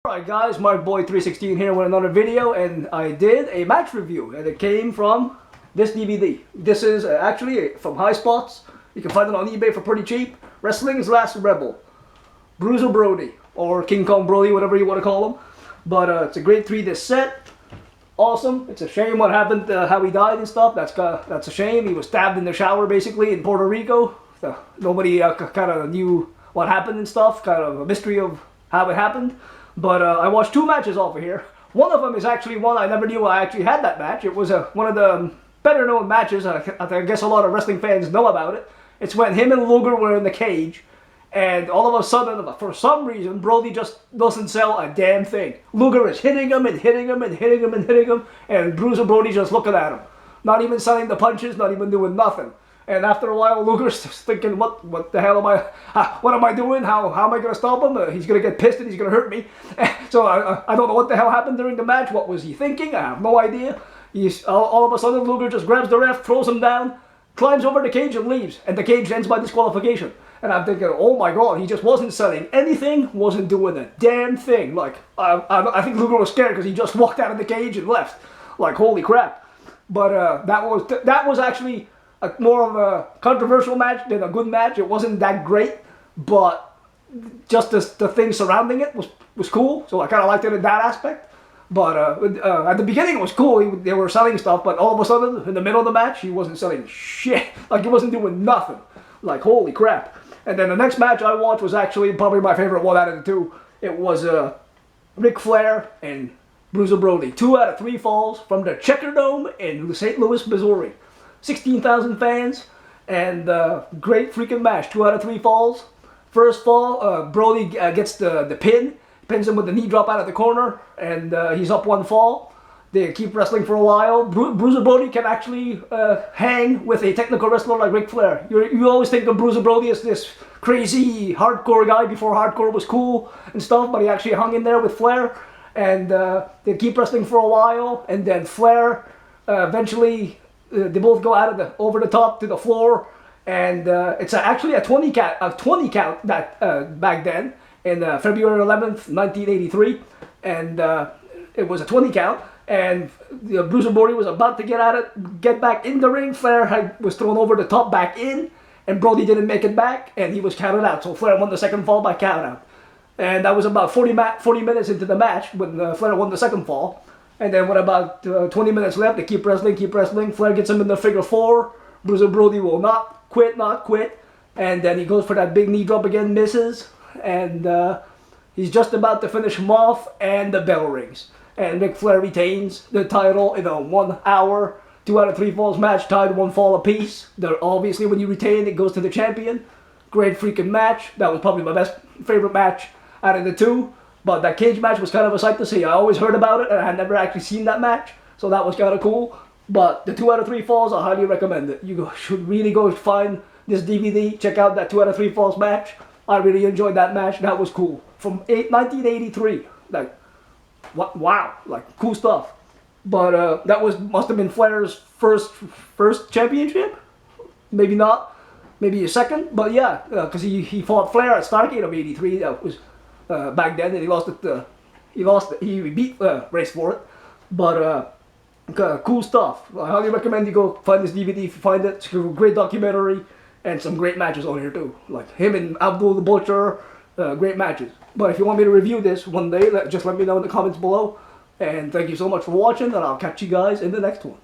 Alright guys, MarkBoy316 here with another video, and I did a match review and it came from this DVD. This is actually from High Spots. You can find it on eBay for pretty cheap. Wrestling's Last Rebel. Bruiser Brody, or King Kong Brody, whatever you want to call him. But it's a great 3-disc set. Awesome. It's a shame what happened, how he died and stuff. That's a shame. He was stabbed in the shower basically in Puerto Rico. Nobody kind of knew what happened and stuff. Kind of a mystery of how it happened. But I watched 2 matches off of here. One of them is actually one I never knew I actually had that match. It was one of the better known matches. I guess a lot of wrestling fans know about it. It's when him and Luger were in the cage. And all of a sudden, for some reason, Brody just doesn't sell a damn thing. Luger is hitting him and hitting him and hitting him and hitting him. And Bruiser Brody just looking at him. Not even selling the punches, not even doing nothing. And after a while, Luger's thinking, what the hell am what am I doing? How am I going to stop him? He's going to get pissed and he's going to hurt me. So I don't know what the hell happened during the match. What was he thinking? I have no idea. All of a sudden, Luger just grabs the ref, throws him down, climbs over the cage and leaves. And the cage ends by disqualification. And I'm thinking, oh my god, he just wasn't selling anything, wasn't doing a damn thing. Like, I think Luger was scared because he just walked out of the cage and left. Like, holy crap. But that was actually more of a controversial match than a good match. It wasn't that great, but just the thing surrounding it was cool. So I kind of liked it in that aspect. But at the beginning it was cool. They were selling stuff, but all of a sudden, in the middle of the match, he wasn't selling shit. Like, he wasn't doing nothing. Like, holy crap. And then the next match I watched was actually probably my favorite one out of the 2. It was Ric Flair and Bruiser Brody. 2 out of 3 falls from the Checker Dome in St. Louis, Missouri. 16,000 fans, and great freaking match. 2 out of 3 falls. First fall, Brody gets the pin, pins him with the knee drop out of the corner, and he's up 1 fall. They keep wrestling for a while. Bruiser Brody can actually hang with a technical wrestler like Ric Flair. You always think of Bruiser Brody as this crazy hardcore guy before hardcore was cool and stuff, but he actually hung in there with Flair, and they keep wrestling for a while, and then Flair eventually they both go out of over the top to the floor, and it's actually a 20 count that back then in February 11th, 1983, and it was a 20 count. And Bruiser Brody was about to get back in the ring. Flair was thrown over the top back in, and Brody didn't make it back, and he was counted out. So Flair won the second fall by count out. And that was about 40 minutes into the match when Flair won the second fall. And then with about 20 minutes left, they keep wrestling. Flair gets him in the figure 4. Bruiser Brody will not quit. And then he goes for that big knee drop again, misses. And he's just about to finish him off, and the bell rings. And Ric Flair retains the title in a 1 hour, 2 out of 3 falls match, tied 1 fall apiece. Obviously, when you retain, it goes to the champion. Great freaking match. That was probably my favorite match out of the 2. But that cage match was kind of a sight to see. I always heard about it, and I had never actually seen that match. So that was kind of cool. But the 2 out of 3 falls, I highly recommend it. You should really go find this DVD. Check out that 2 out of 3 falls match. I really enjoyed that match. That was cool. From 1983. Like, wow, like cool stuff. But that must have been Flair's first championship. Maybe not, maybe his second. But yeah, because he fought Flair at Starrcade of '83. That was back then, and he lost it. He beat Race for it. But cool stuff. I highly recommend you go find this DVD if you find it. It's a great documentary and some great matches on here too. Like him and Abdul the Butcher. Great matches. But if you want me to review this one day, just let me know in the comments below. And thank you so much for watching, and I'll catch you guys in the next one.